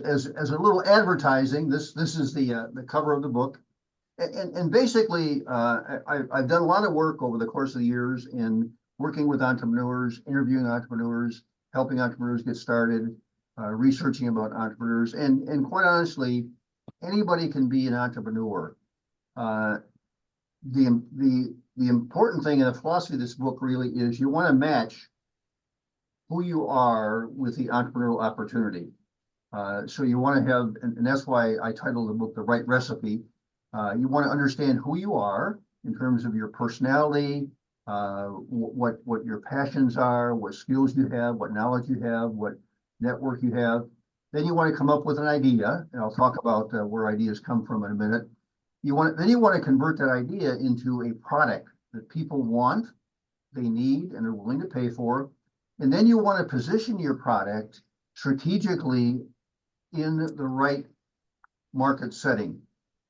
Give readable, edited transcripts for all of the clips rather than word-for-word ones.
as a little advertising, this is the cover of the book. And basically, I've done a lot of work over the course of the years in working with entrepreneurs, interviewing entrepreneurs, helping entrepreneurs get started, researching about entrepreneurs, and quite honestly, anybody can be an entrepreneur. The important thing in the philosophy of this book really is you want to match who you are with the entrepreneurial opportunity. So you want to have, and that's why I titled the book The Right Recipe. You want to understand who you are in terms of your personality, what your passions are, what skills you have, what knowledge you have, what network you have. Then you want to come up with an idea, and I'll talk about where ideas come from in a minute. Then you want to convert that idea into a product that people want, they need, and are willing to pay for. And then you want to position your product strategically in the right market setting.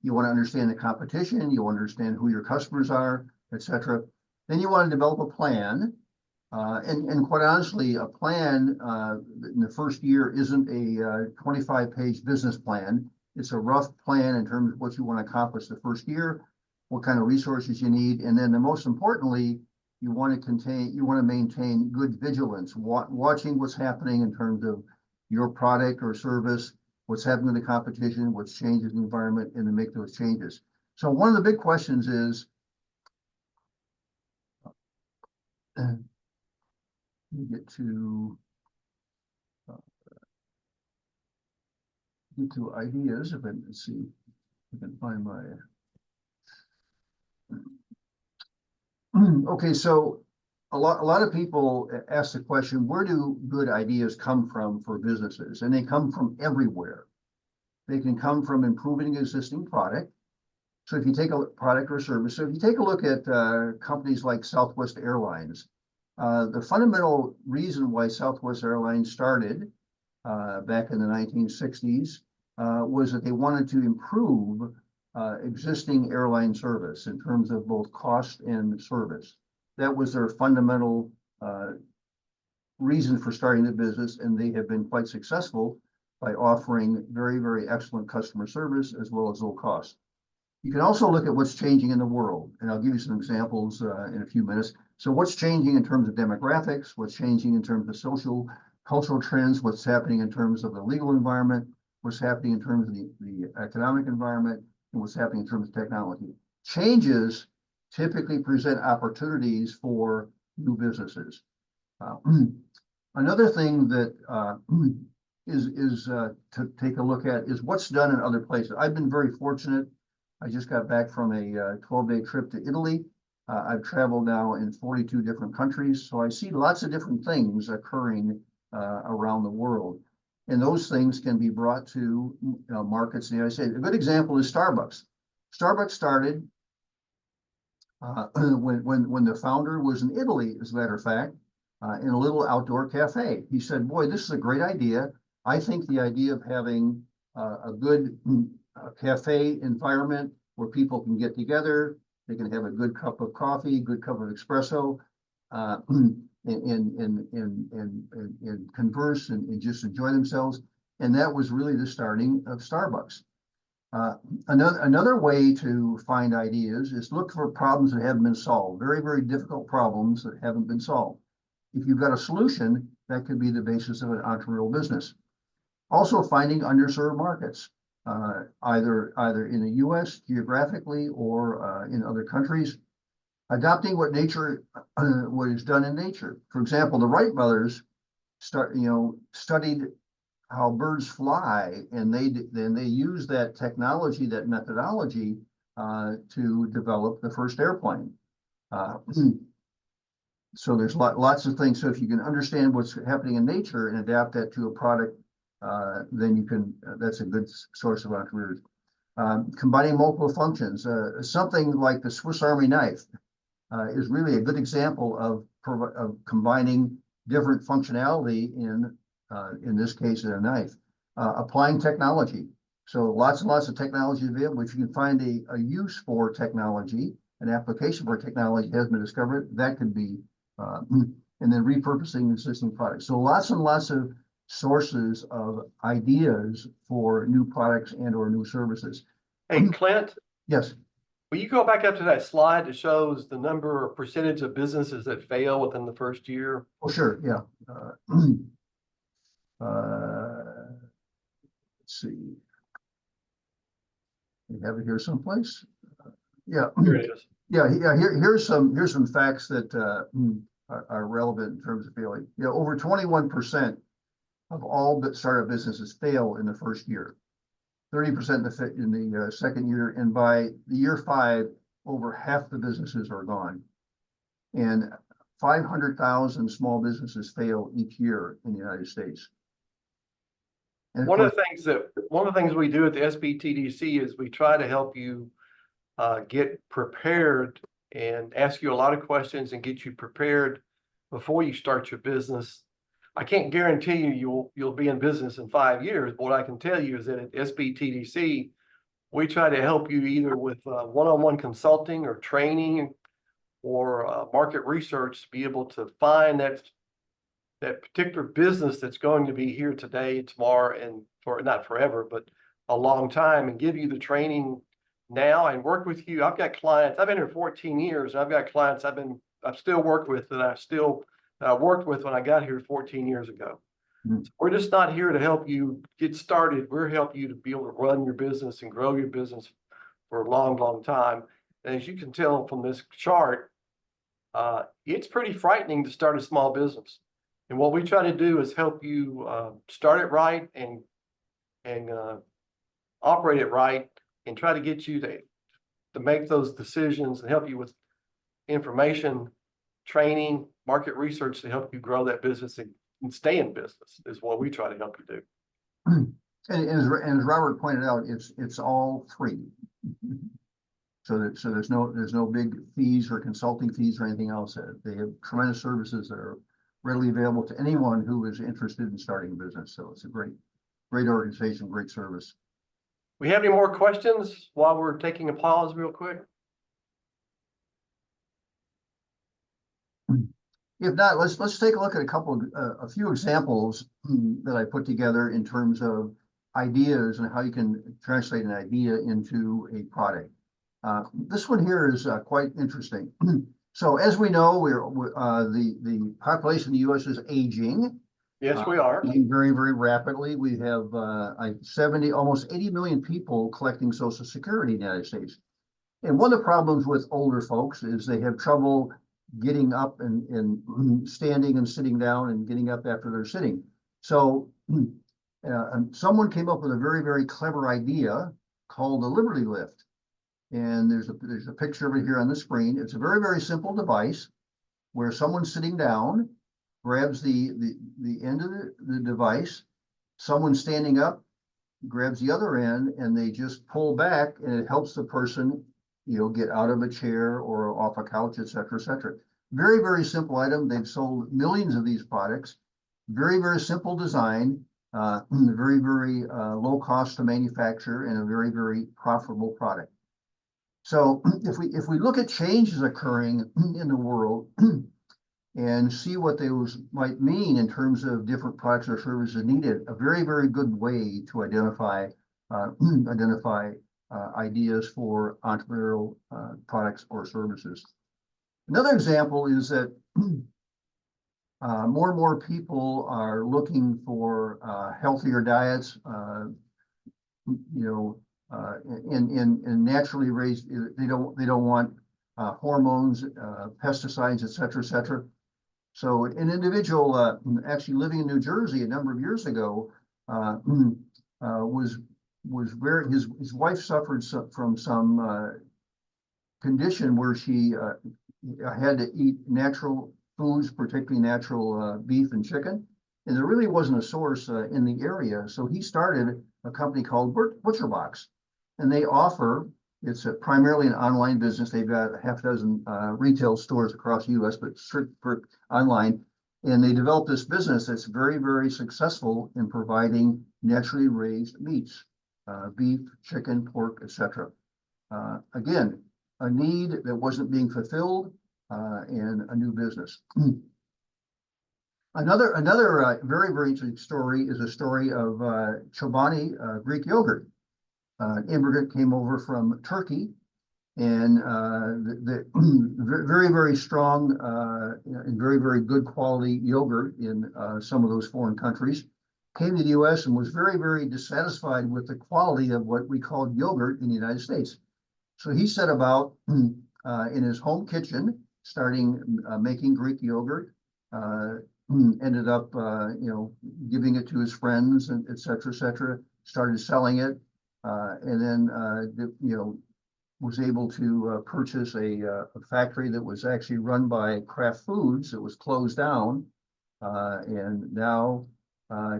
You want to understand the competition, you understand who your customers are, etc. Then you want to develop a plan. And quite honestly, a plan in the first year isn't a 25-page business plan. It's a rough plan in terms of what you want to accomplish the first year, what kind of resources you need, and then the most importantly, you want to maintain good vigilance, watching what's happening in terms of your product or service, what's happening in the competition, what's changing in the environment, and to make those changes. So one of the big questions is, get to ideas. If I can see, if I can find my. Okay, so a lot of people ask the question, where do good ideas come from for businesses? And they come from everywhere. They can come from improving an existing product. So if you take a product or service, so if you take a look at companies like Southwest Airlines, the fundamental reason why Southwest Airlines started back in the 1960s was that they wanted to improve existing airline service in terms of both cost and service. That was their fundamental reason for starting the business, and they have been quite successful by offering very, very excellent customer service as well as low cost. You can also look at what's changing in the world, and I'll give you some examples in a few minutes. So what's changing in terms of demographics, what's changing in terms of social, cultural trends, what's happening in terms of the legal environment, what's happening in terms of the economic environment, and what's happening in terms of technology. Changes typically present opportunities for new businesses. Another thing that is to take a look at is what's done in other places. I've been very fortunate. I just got back from a 12-day trip to Italy. I've traveled now in 42 different countries, so I see lots of different things occurring around the world. And those things can be brought to markets in the United States. A good example is Starbucks. Starbucks started when the founder was in Italy, as a matter of fact, in a little outdoor cafe. He said, boy, this is a great idea. I think the idea of having a good cafe environment where people can get together, they can have a good cup of coffee, good cup of espresso, and converse and just enjoy themselves. And that was really the starting of Starbucks. Another way to find ideas is look for problems that haven't been solved, very, very difficult problems that haven't been solved. If you've got a solution, that could be the basis of an entrepreneurial business. Also finding underserved markets, either in the US geographically or in other countries. Adopting what is done in nature. For example, the Wright brothers studied how birds fly, and they used that technology, that methodology, to develop the first airplane. So there's lots of things. So if you can understand what's happening in nature and adapt that to a product, then you can. That's a good source of entrepreneurs. Combining multiple functions. Something like the Swiss Army knife is really a good example of combining different functionality in this case, in a knife. Applying technology. So lots and lots of technology available. If you can find a use for technology, an application for technology has been discovered, that could be, and then repurposing existing products. So lots and lots of sources of ideas for new products and or new services. Hey, Clint, Yes. will you go back up to that slide that shows the number or percentage of businesses that fail within the first year? Oh, sure. Yeah. Let's see. We have it here someplace. Yeah. Here it is. Yeah. Here's some facts that are relevant in terms of failing. Yeah, over 21% of all that startup businesses fail in the first year. 30% in the second year, and by the year 5, over half the businesses are gone. And 500,000 small businesses fail each year in the United States. And One of the things we do at the ASBTDC is we try to help you get prepared and ask you a lot of questions and get you prepared before you start your business. I can't guarantee you'll be in business in 5 years, but what I can tell you is that at ASBTDC, we try to help you either with one-on-one consulting or training or market research to be able to find that particular business that's going to be here today, tomorrow, and for not forever, but a long time, and give you the training now and work with you. I've got clients, I've been here 14 years, and I've got clients I've still worked with that I worked with when I got here 14 years ago. So we're just not here to help you get started. We're helping you to be able to run your business and grow your business for a long, long time. And as you can tell from this chart, it's pretty frightening to start a small business. And what we try to do is help you start it right and operate it right, and try to get you to make those decisions and help you with information, training, market research to help you grow that business and stay in business is what we try to help you do. And as Robert pointed out, it's all free. So there's no big fees or consulting fees or anything else. They have tremendous services that are readily available to anyone who is interested in starting a business. So it's a great organization, great service. We have any more questions while we're taking a pause real quick? If not, let's take a look at a few examples that I put together in terms of ideas and how you can translate an idea into a product. This one here is quite interesting. So as we know, the population in the U.S. is aging. Yes, we are. Very, very rapidly. We have almost 80 million people collecting Social Security in the United States. And one of the problems with older folks is they have trouble getting up and standing and sitting down and getting up after they're sitting. So someone came up with a very, very clever idea called the Liberty Lift. And there's a picture of it here on the screen. It's a very, very simple device where someone's sitting down, grabs the end of the device, someone standing up grabs the other end, and they just pull back, and it helps the person, get out of a chair or off a couch, et cetera, et cetera. Very, very simple item. They've sold millions of these products. Very, very simple design, very, very low cost to manufacture, and a very, very profitable product. So if we look at changes occurring in the world and see what those might mean in terms of different products or services needed, a very, very good way to identify ideas for entrepreneurial products or services. Another example is that more and more people are looking for healthier diets, and naturally raised. They don't want hormones, pesticides, et cetera, et cetera. So an individual actually living in New Jersey a number of years ago was where his wife suffered from some condition where she had to eat natural foods, particularly natural beef and chicken, and there really wasn't a source in the area. So he started a company called Butcher Box, and they offer. It's primarily an online business. They've got a half dozen retail stores across the U.S., but strict for online. And they developed this business that's very, very successful in providing naturally raised meats, beef, chicken, pork, etc. Again, a need that wasn't being fulfilled, and a new business. Another very, very interesting story is a story of Chobani Greek yogurt. An immigrant came over from Turkey, and the very, very strong and very, very good quality yogurt in some of those foreign countries, came to the US and was very, very dissatisfied with the quality of what we called yogurt in the United States. So he set about in his home kitchen, starting making Greek yogurt, ended up, giving it to his friends and et cetera, started selling it, and then, was able to purchase a factory that was actually run by Kraft Foods that was closed down. And now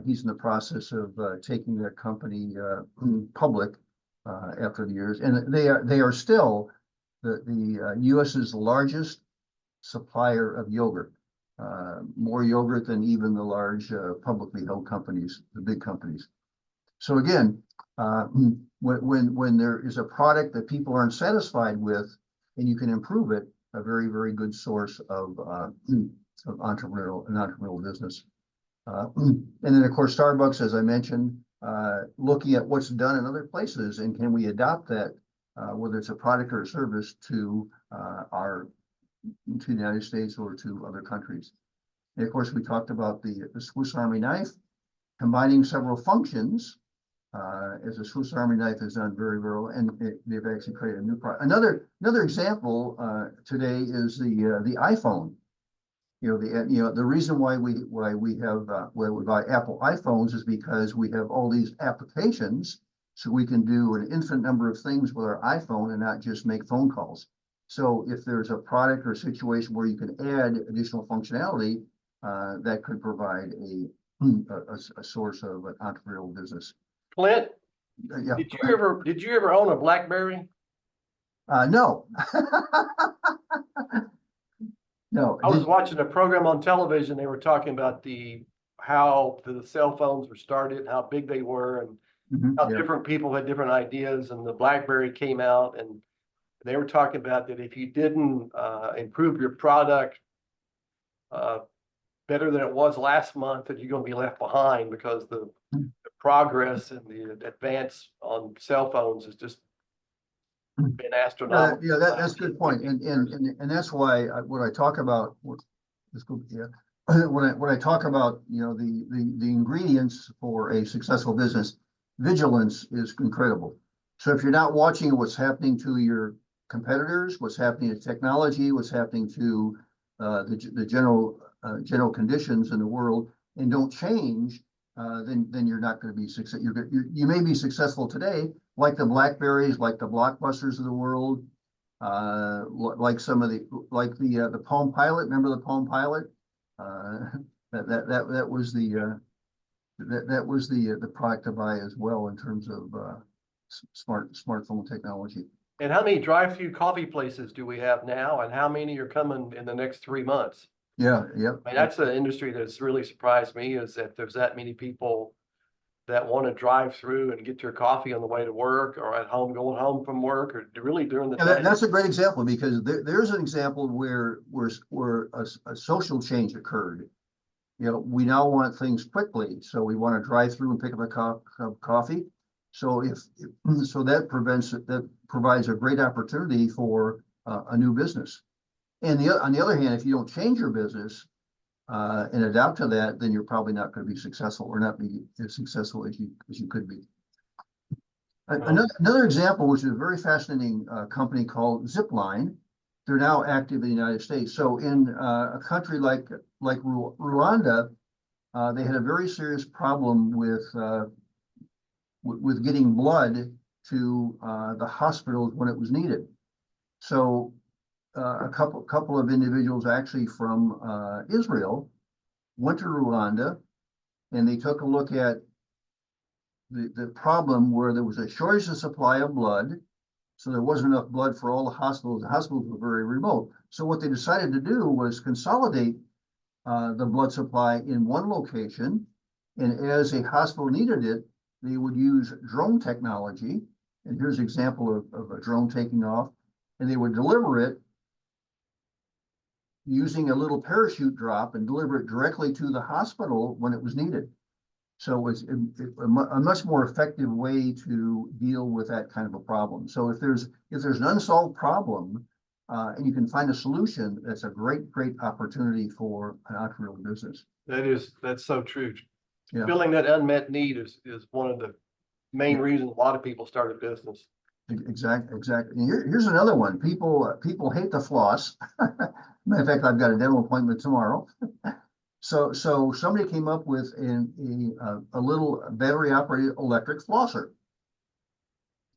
he's in the process of taking that company public after the years. And they are still the US's largest supplier of yogurt. More yogurt than even the large publicly held companies, the big companies. So again, when there is a product that people aren't satisfied with, and you can improve it, a very, very good source of entrepreneurial business. And then of course, Starbucks, as I mentioned, looking at what's done in other places, and can we adopt that, whether it's a product or a service, to the United States or to other countries. And of course, we talked about the Swiss Army knife, combining several functions, as a Swiss Army knife has done very, very well, and they've actually created a new product. Another example today is the iPhone. The reason why we buy Apple iPhones is because we have all these applications, so we can do an infinite number of things with our iPhone and not just make phone calls. So if there's a product or situation where you can add additional functionality, that could provide a source of an entrepreneurial business. Clint, Yeah. did you ever own a BlackBerry? No. No. I was watching a program on television. They were talking about how the cell phones were started, how big they were, and how different people had different ideas. And the BlackBerry came out, and they were talking about that if you didn't improve your product better than it was last month, that you're going to be left behind, because the progress and the advance on cell phones has just been astronomical. Yeah, that's a good point, and that's why when I talk about when I talk about the ingredients for a successful business, vigilance is incredible. So if you're not watching what's happening to your competitors, what's happening to technology, what's happening to the general conditions in the world, and don't change, then you're not going to be successful. You may be successful today, like the BlackBerries, like the Blockbusters of the world, like the Palm Pilot. Remember the Palm Pilot? That was the product to buy as well in terms of smartphone technology. And how many drive-through coffee places do we have now, and how many are coming in the next 3 months? Yeah. I mean, that's an industry that's really surprised me, is that there's that many people that want to drive through and get their coffee on the way to work, or at home, going home from work, or really during the day. That's a great example, because there's an example where a social change occurred. We now want things quickly, so we want to drive through and pick up a cup of coffee. So that provides a great opportunity for a new business. And on the other hand, if you don't change your business and adapt to that, then you're probably not going to be successful, or not be as successful as you could be. Another example, which is a very fascinating company called Zipline. They're now active in the United States. So in a country like Rwanda, they had a very serious problem with getting blood to the hospitals when it was needed. So a couple of individuals actually from Israel went to Rwanda, and they took a look at the problem where there was a shortage of supply of blood. So there wasn't enough blood for all the hospitals. The hospitals were very remote. So what they decided to do was consolidate the blood supply in one location. And as a hospital needed it, they would use drone technology. And here's an example of a drone taking off. And they would deliver it, using a little parachute drop and deliver it directly to the hospital when it was needed. So it's a much more effective way to deal with that kind of a problem. So if there's an unsolved problem, and you can find a solution, that's a great opportunity for an entrepreneurial business. That's so true. Yeah. Filling that unmet need is one of the main reasons a lot of people start a business. Exactly. And here's another one. People hate the floss. Matter of fact, I've got a dental appointment tomorrow. So somebody came up with a little battery operated electric flosser.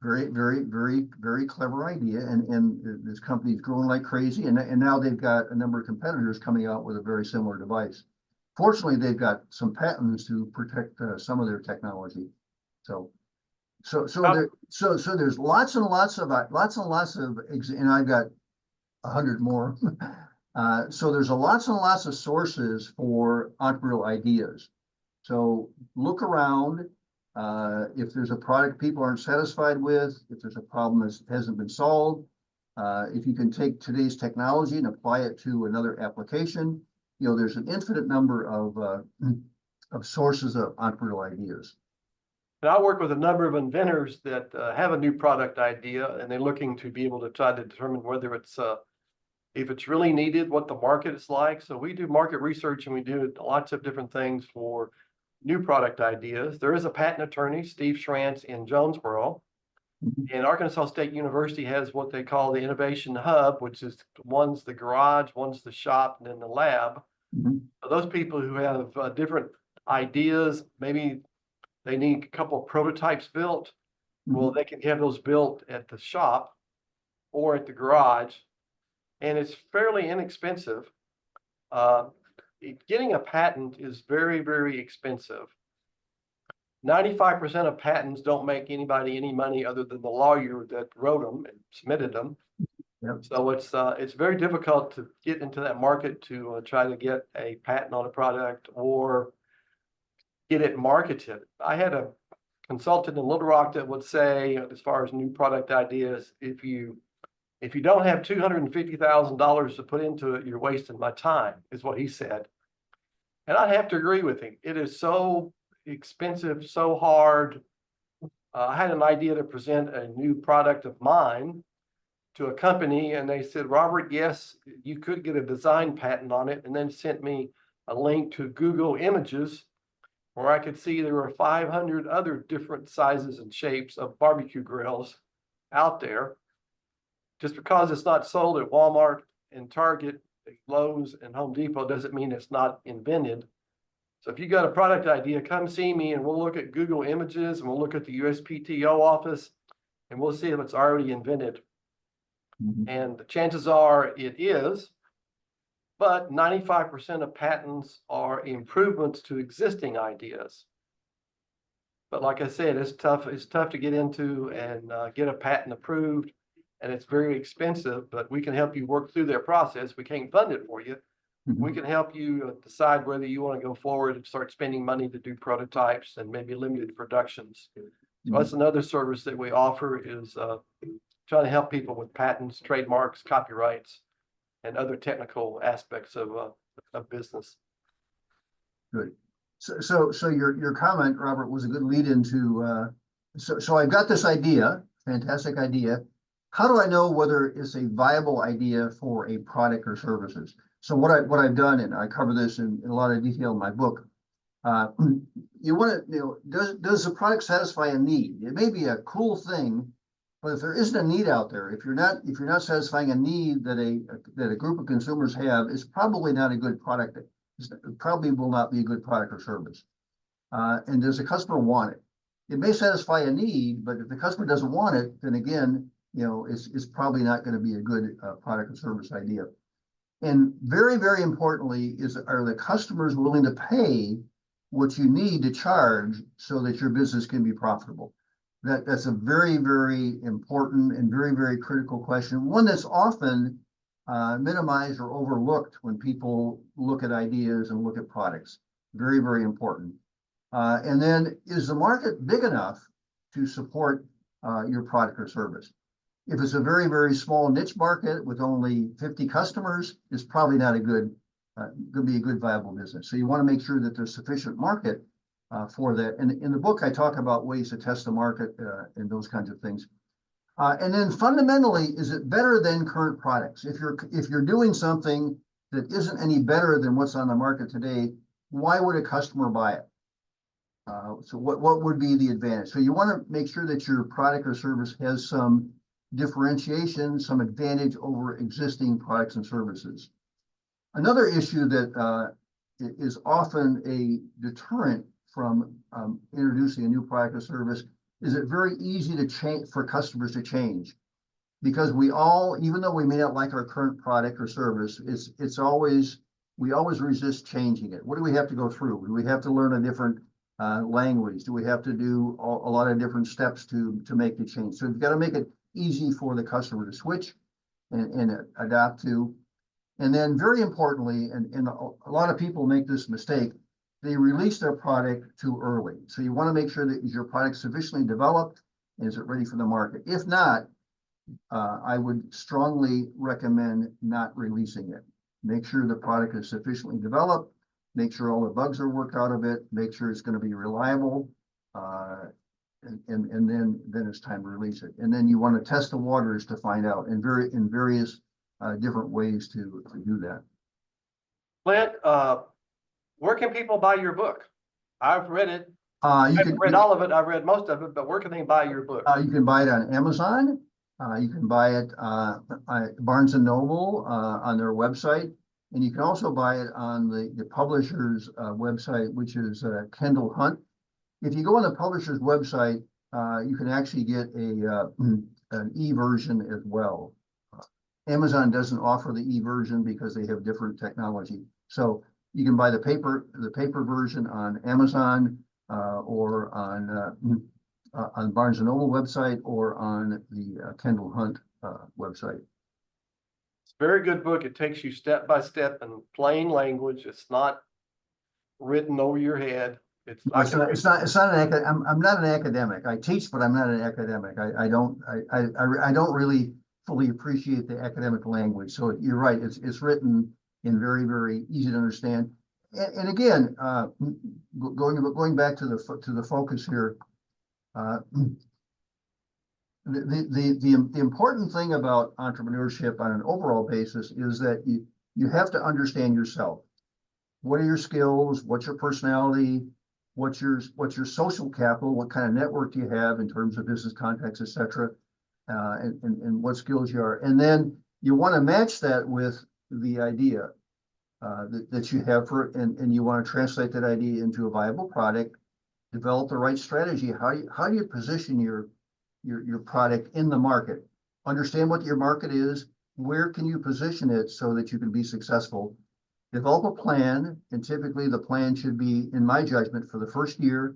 Very clever idea. And this company's growing like crazy. And now they've got a number of competitors coming out with a very similar device. Fortunately, they've got some patents to protect some of their technology. So there's lots and lots of, and I've got 100 more. So there's lots and lots of sources for entrepreneurial ideas. So look around. If there's a product people aren't satisfied with, if there's a problem that hasn't been solved, if you can take today's technology and apply it to another application, there's an infinite number of sources of entrepreneurial ideas. And I work with a number of inventors that have a new product idea, and they're looking to be able to try to determine whether it's if it's really needed, what the market is like. So we do market research, and we do lots of different things for new product ideas. There is a patent attorney, Steve Schrantz, in Jonesboro. And Arkansas State University has what they call the Innovation Hub, which is one's the garage, one's the shop, and then the lab. So those people who have different ideas, maybe they need a couple of prototypes built. Well, they can have those built at the shop or at the garage, and it's fairly inexpensive. Getting a patent is very expensive. 95% of patents don't make anybody any money other than the lawyer that wrote them and submitted them. Yep. So it's very difficult to get into that market to try to get a patent on a product or get it marketed. I had a consultant in Little Rock that would say, as far as new product ideas, if you don't have $250,000 to put into it, you're wasting my time, is what he said. And I'd have to agree with him. It is so expensive, so hard. I had an idea to present a new product of mine to a company, and they said, Robert, yes, you could get a design patent on it, and then sent me a link to Google Images where I could see there were 500 other different sizes and shapes of barbecue grills out there. Just because it's not sold at Walmart and Target, Lowe's and Home Depot doesn't mean it's not invented. So if you got a product idea, come see me and we'll look at Google Images and we'll look at the USPTO office and we'll see if it's already invented. And the chances are it is, but 95% of patents are improvements to existing ideas. But like I said, it's tough to get into and get a patent approved, and it's very expensive, but we can help you work through that process. We can't fund it for you. We can help you decide whether you want to go forward and start spending money to do prototypes and maybe limited productions. So that's another service that we offer, is trying to help people with patents, trademarks, copyrights, and other technical aspects of business. Good. So your comment, Robert, was a good lead into. So I've got this idea, fantastic idea. How do I know whether it's a viable idea for a product or services? So what I've done, and I cover this in a lot of detail in my book. You want to, does the product satisfy a need? It may be a cool thing, but if there isn't a need out there, if you're not satisfying a need that a group of consumers have, it's probably not a good product. It probably will not be a good product or service. And does the customer want it? It may satisfy a need, but if the customer doesn't want it, then again, it's probably not going to be a good product or service idea. And very importantly are the customers willing to pay what you need to charge so that your business can be profitable? That's a very important and very critical question. One that's often minimized or overlooked when people look at ideas and look at products. Very important. And then, is the market big enough to support your product or service? If it's a very, very small niche market with only 50 customers, it's probably not a good, going to be a good viable business. So you want to make sure that there's sufficient market for that. And in the book, I talk about ways to test the market and those kinds of things. And then fundamentally, is it better than current products? If you're doing something that isn't any better than what's on the market today, why would a customer buy it? So what would be the advantage? So you want to make sure that your product or service has some differentiation, some advantage over existing products and services. Another issue that is often a deterrent from introducing a new product or service is it very easy to change for customers to change, because we all, even though we may not like our current product or service, we always resist changing it. What do we have to go through? Do we have to learn a different language? Do we have to do a lot of different steps to make the change? So you've got to make it easy for the customer to switch and adapt to. And then very importantly, and a lot of people make this mistake, they release their product too early. So you want to make sure that your product sufficiently developed and is it ready for the market. If not, I would strongly recommend not releasing it. Make sure the product is sufficiently developed, make sure all the bugs are worked out of it, make sure it's going to be reliable, and then it's time to release it. And then you want to test the waters to find out in various different ways to do that. Clint, where can people buy your book? I've read it. I haven't read all of it. I've read most of it, but where can they buy your book? You can buy it on Amazon. You can buy it Barnes & Noble on their website. And you can also buy it on the publisher's website, which is Kendall Hunt. If you go on the publisher's website, you can actually get an e-version as well. Amazon doesn't offer the e-version because they have different technology. So you can buy the paper version on Amazon or on Barnes & Noble website or on the Kendall Hunt website. It's a very good book. It takes you step by step in plain language. It's not written over your head. It's not I'm not an academic. I teach, but I'm not an academic. I don't really fully appreciate the academic language. So you're right. It's written in very, very easy to understand. And again, going back to the focus here, the important thing about entrepreneurship on an overall basis is that you have to understand yourself. What are your skills? What's your personality? What's your social capital? What kind of network do you have in terms of business contacts, et cetera, and what skills you are. And then you want to match that with the idea that you have and you want to translate that idea into a viable product, develop the right strategy. How do you position your product in the market? Understand what your market is. Where can you position it so that you can be successful? Develop a plan, and typically the plan should be, in my judgment, for the first year,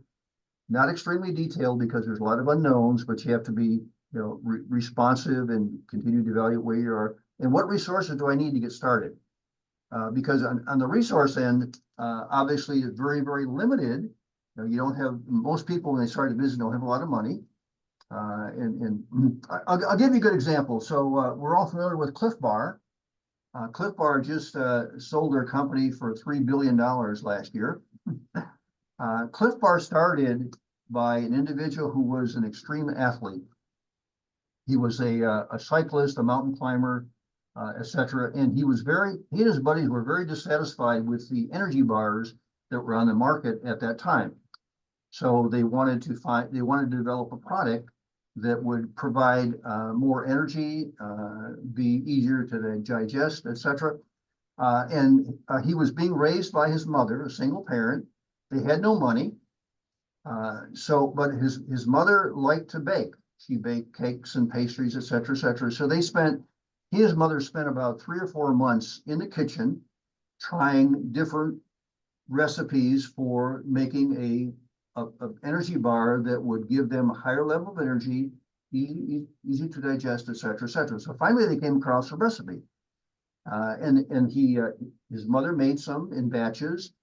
not extremely detailed because there's a lot of unknowns, but you have to be responsive and continue to evaluate where you are. And what resources do I need to get started? Because on the resource end, obviously it's very, very limited. You don't have, most people when they start a business don't have a lot of money. And I'll give you a good example. So we're all familiar with Cliff Bar. Cliff Bar just sold their company for $3 billion last year. Cliff Bar started by an individual who was an extreme athlete. He was a cyclist, a mountain climber, etc. And he and his buddies were very dissatisfied with the energy bars that were on the market at that time. So they wanted to develop a product that would provide more energy, be easier to digest, etc. And he was being raised by his mother, a single parent. They had no money. But his mother liked to bake. She baked cakes and pastries, etc., etc. So he and his mother spent about 3 or 4 months in the kitchen trying different recipes for making a energy bar that would give them a higher level of energy, easy to digest, etc., etc. So finally they came across a recipe. And his mother made some in batches.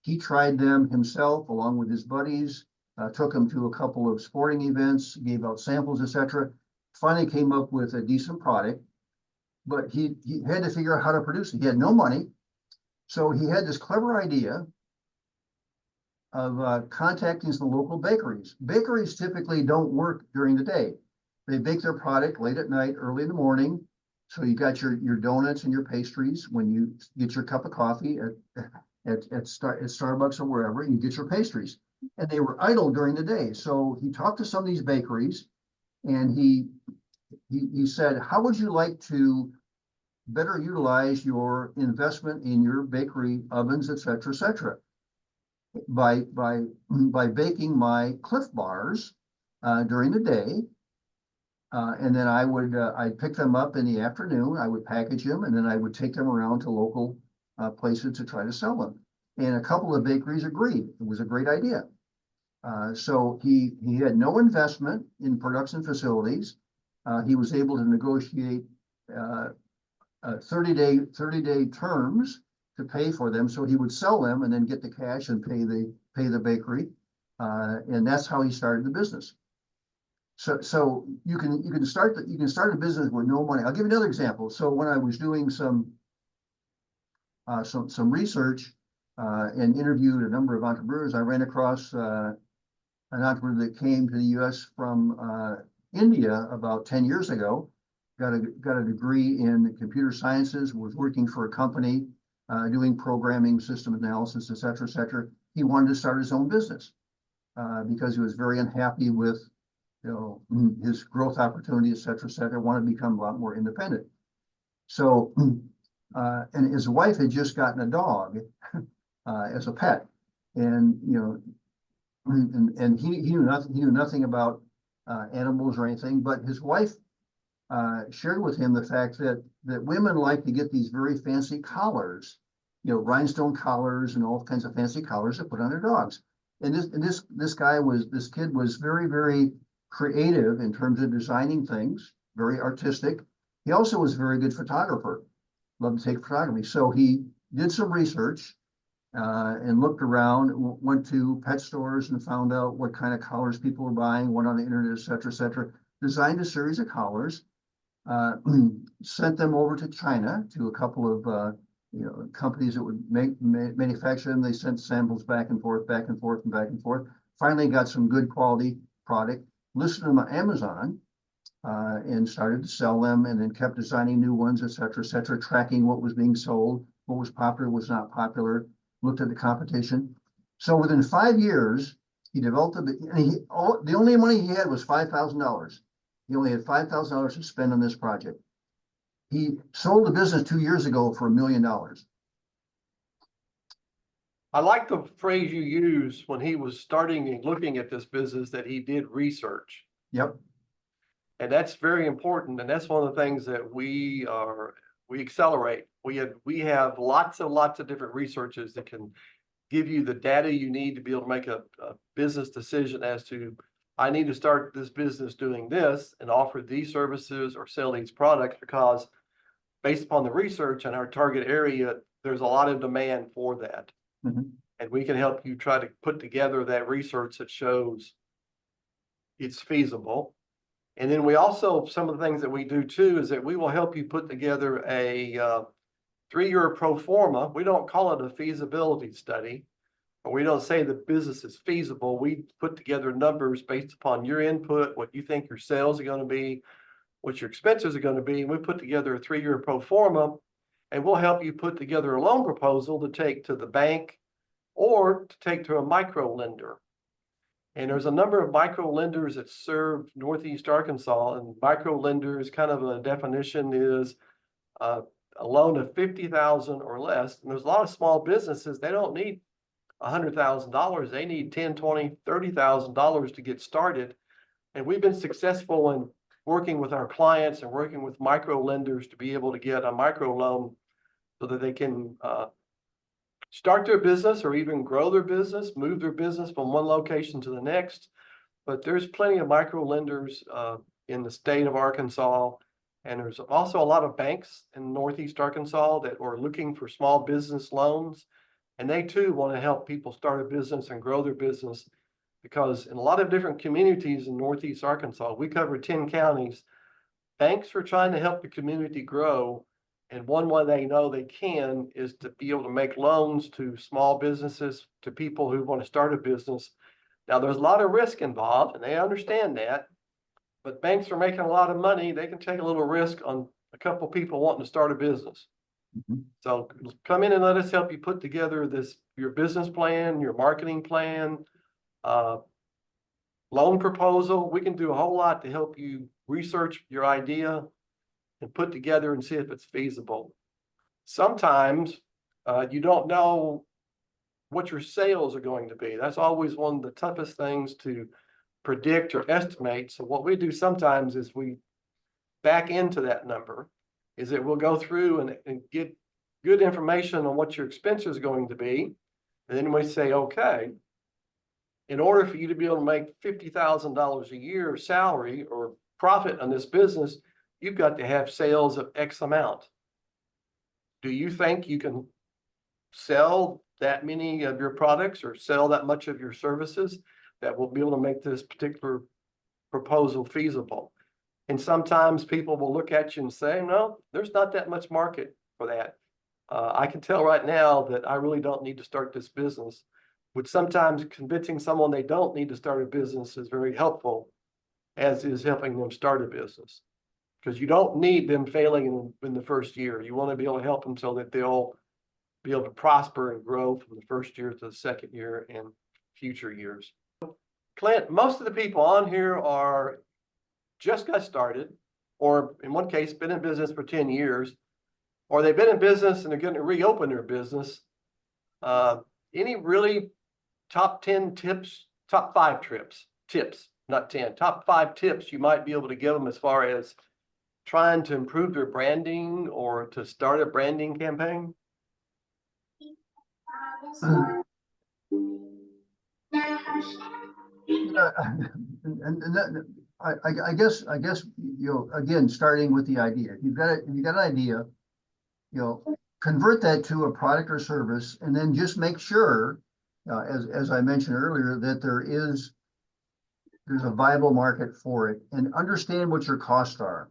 He tried them himself along with his buddies, took them to a couple of sporting events, gave out samples, etc. finally came up with a decent product, but he had to figure out how to produce it. He had no money. So he had this clever idea of contacting some local bakeries. Bakeries typically don't work during the day. They bake their product late at night, early in the morning. So you got your donuts and your pastries when you get your cup of coffee at Starbucks or wherever, you get your pastries. And they were idle during the day. So he talked to some of these bakeries and he said, how would you like to better utilize your investment in your bakery ovens, et cetera, by baking my Cliff Bars during the day. And then I'd pick them up in the afternoon. I would package them and then I would take them around to local places to try to sell them. And a couple of bakeries agreed. It was a great idea. So he had no investment in production facilities. He was able to negotiate 30-day terms to pay for them. So he would sell them and then get the cash and pay the bakery. And that's how he started the business. So you can start a business with no money. I'll give you another example. So when I was doing some research and interviewed a number of entrepreneurs, I ran across an entrepreneur that came to the U.S. from India about 10 years ago. Got a degree in computer sciences. Was working for a company doing programming, system analysis, et cetera. He wanted to start his own business because he was very unhappy with his growth opportunity, et cetera, wanted to become a lot more independent. So, and his wife had just gotten a dog as a pet, and he knew nothing about animals or anything, but his wife shared with him the fact that women like to get these very fancy collars, rhinestone collars and all kinds of fancy collars to put on their dogs. And this kid was very, very creative in terms of designing things, very artistic. He also was a very good photographer, loved to take photography. So he did some research and looked around, went to pet stores and found out what kind of collars people were buying, went on the internet, et cetera, designed a series of collars, sent them over to China to a couple of companies that would manufacture them. They sent samples back and forth. Finally got some good quality product, listed them on Amazon, and started to sell them, and then kept designing new ones, et cetera, tracking what was being sold, what was popular, was not popular, looked at the competition. So within 5 years, he developed the only money he had was $5,000. He only had $5,000 to spend on this project. He sold the business 2 years ago for $1 million. I like the phrase you used when he was starting and looking at this business, that he did research. Yep. And that's very important. And that's one of the things that we accelerate. We have lots of different researches that can give you the data you need to be able to make a business decision as to, I need to start this business doing this and offer these services or sell these products, because based upon the research and our target area, there's a lot of demand for that. Mm-hmm. And we can help you try to put together that research that shows it's feasible. And then we also, some of the things that we do too, is that we will help you put together a 3-year pro forma. We don't call it a feasibility study, or we don't say the business is feasible. We put together numbers based upon your input, what you think your sales are going to be, what your expenses are going to be. And we put together a 3-year pro forma, and we'll help you put together a loan proposal to take to the bank or to take to a micro lender. And there's a number of micro lenders that serve Northeast Arkansas, and micro lenders, kind of a definition, is a loan of $50,000 or less. And there's a lot of small businesses, they don't need $100,000. They need $10,000, $20,000, $30,000 to get started. And we've been successful in working with our clients and working with micro lenders to be able to get a micro loan so that they can start their business or even grow their business, move their business from one location to the next. But there's plenty of micro lenders in the state of Arkansas. And there's also a lot of banks in Northeast Arkansas that are looking for small business loans. And they too want to help people start a business and grow their business, because in a lot of different communities in Northeast Arkansas, we cover 10 counties. banks are trying to help the community grow. And one way they know they can is to be able to make loans to small businesses, to people who want to start a business. Now, there's a lot of risk involved, and they understand that. But banks are making a lot of money. They can take a little risk on a couple people wanting to start a business. Mhm. So come in and let us help you put together your business plan, your marketing plan, loan proposal. We can do a whole lot to help you research your idea and put together and see if it's feasible. Sometimes you don't know what your sales are going to be. That's always one of the toughest things to predict or estimate. So what we do sometimes is we back into that number, is that we'll go through and get good information on what your expenses are going to be. And then we say, okay, in order for you to be able to make $50,000 a year salary or profit on this business, you've got to have sales of X amount. Do you think you can sell that many of your products or sell that much of your services that will be able to make this particular proposal feasible? And sometimes people will look at you and say, no, there's not that much market for that. I can tell right now that I really don't need to start this business, which sometimes convincing someone they don't need to start a business is very helpful, as is helping them start a business. Because you don't need them failing in the first year. You want to be able to help them so that they'll be able to prosper and grow from the first year to the second year and future years. Clint, most of the people on here are just got started, or in one case, been in business for 10 years, or they've been in business and they're going to reopen their business. Any really top 10 tips, top 5 tips, not 10, top 5 tips you might be able to give them as far as trying to improve their branding or to start a branding campaign? Yeah, and that, I guess, you know, again, starting with the idea, if you've got an idea, you know, convert that to a product or service, and then just make sure, as I mentioned earlier, that there's a viable market for it, and understand what your costs are.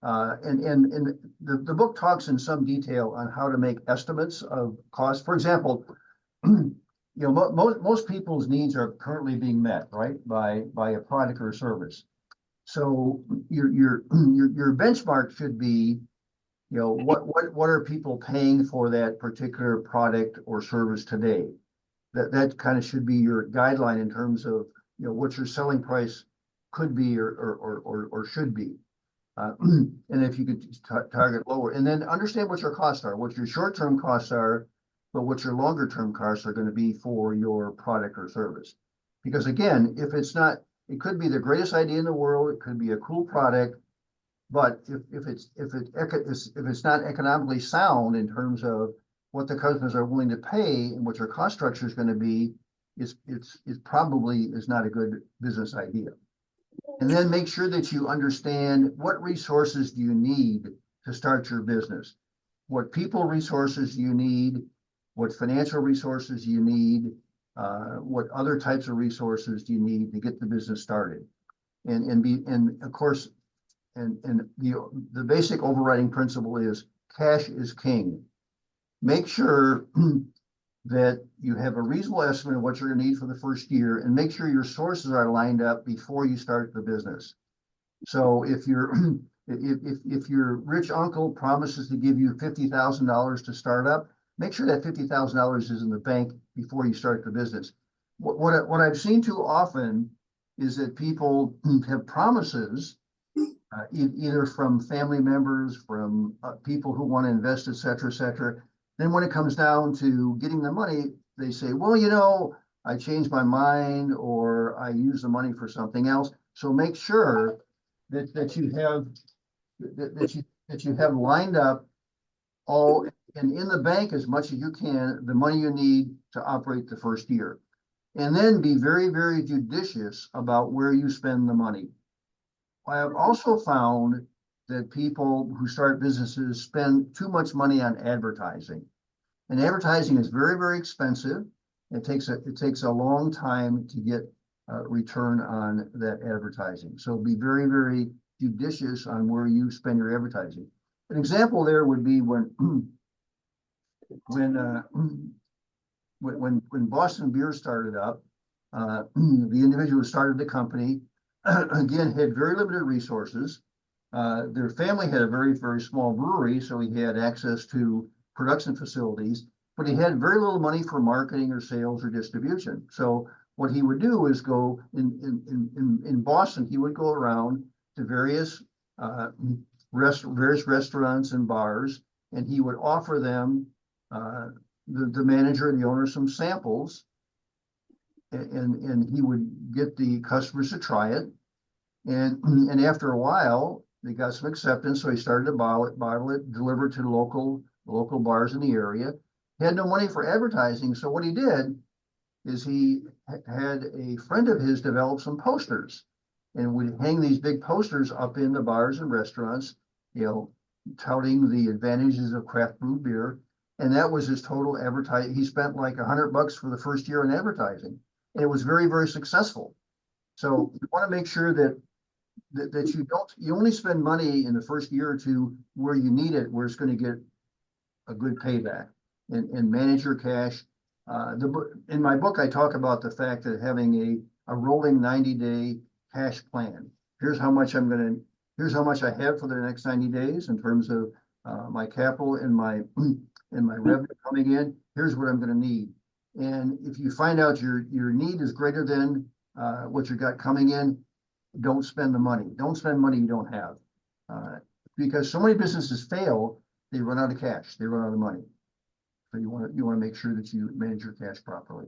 And the book talks in some detail on how to make estimates of cost. For example, you know, most people's needs are currently being met, right, by a product or a service. So your benchmark should be, you know, what are people paying for that particular product or service today? That kind of should be your guideline in terms of, you know, what your selling price could be or should be. And if you could target lower, and then understand what your costs are, what your short-term costs are, but what your longer-term costs are going to be for your product or service. Because again, if it's not, it could be the greatest idea in the world, it could be a cool product, but if it's not economically sound in terms of what the customers are willing to pay and what your cost structure is going to be, it probably is not a good business idea. And then make sure that you understand what resources do you need to start your business. What people resources do you need? What financial resources do you need? What other types of resources do you need to get the business started? And of course, the basic overriding principle is cash is king. Make sure that you have a reasonable estimate of what you're going to need for the first year, and make sure your sources are lined up before you start the business. So if your rich uncle promises to give you $50,000 to start up, make sure that $50,000 is in the bank before you start the business. What I've seen too often is that people have promises, either from family members, from people who want to invest, et cetera, et cetera. Then when it comes down to getting the money, they say, well, you know, I changed my mind, or I use the money for something else. So make sure that you have lined up all, and in the bank as much as you can, the money you need to operate the first year. And then be very, very judicious about where you spend the money. I have also found that people who start businesses spend too much money on advertising. And advertising is very, very expensive. It takes a long time to get return on that advertising. So be very, very judicious on where you spend your advertising. An example there would be when when Boston Beer started up, the individual who started the company, again, had very limited resources. Their family had a very, very small brewery, so he had access to production facilities, but he had very little money for marketing or sales or distribution. So what he would do is go in Boston, he would go around to various restaurants and bars, and he would offer them the manager and the owner some samples, and he would get the customers to try it, and after a while they got some acceptance, so he started to bottle it, deliver it to the local bars in the area. He had no money for advertising, so what he did is he had a friend of his develop some posters, and would hang these big posters up in the bars and restaurants, you know, touting the advantages of craft brewed beer. And that was his total advertising. He spent like $100 for the first year in advertising, and it was very, very successful. So you want to make sure that you only spend money in the first year or two where you need it, where it's going to get a good payback, and manage your cash. In my book, I talk about the fact that having a rolling 90-day cash plan. Here's how much I have for the next 90 days in terms of my capital and my revenue coming in. Here's what I'm going to need. And if you find out your need is greater than what you got coming in, don't spend the money. Don't spend money you don't have. Because so many businesses fail, they run out of cash, they run out of money. So you want to make sure that you manage your cash properly.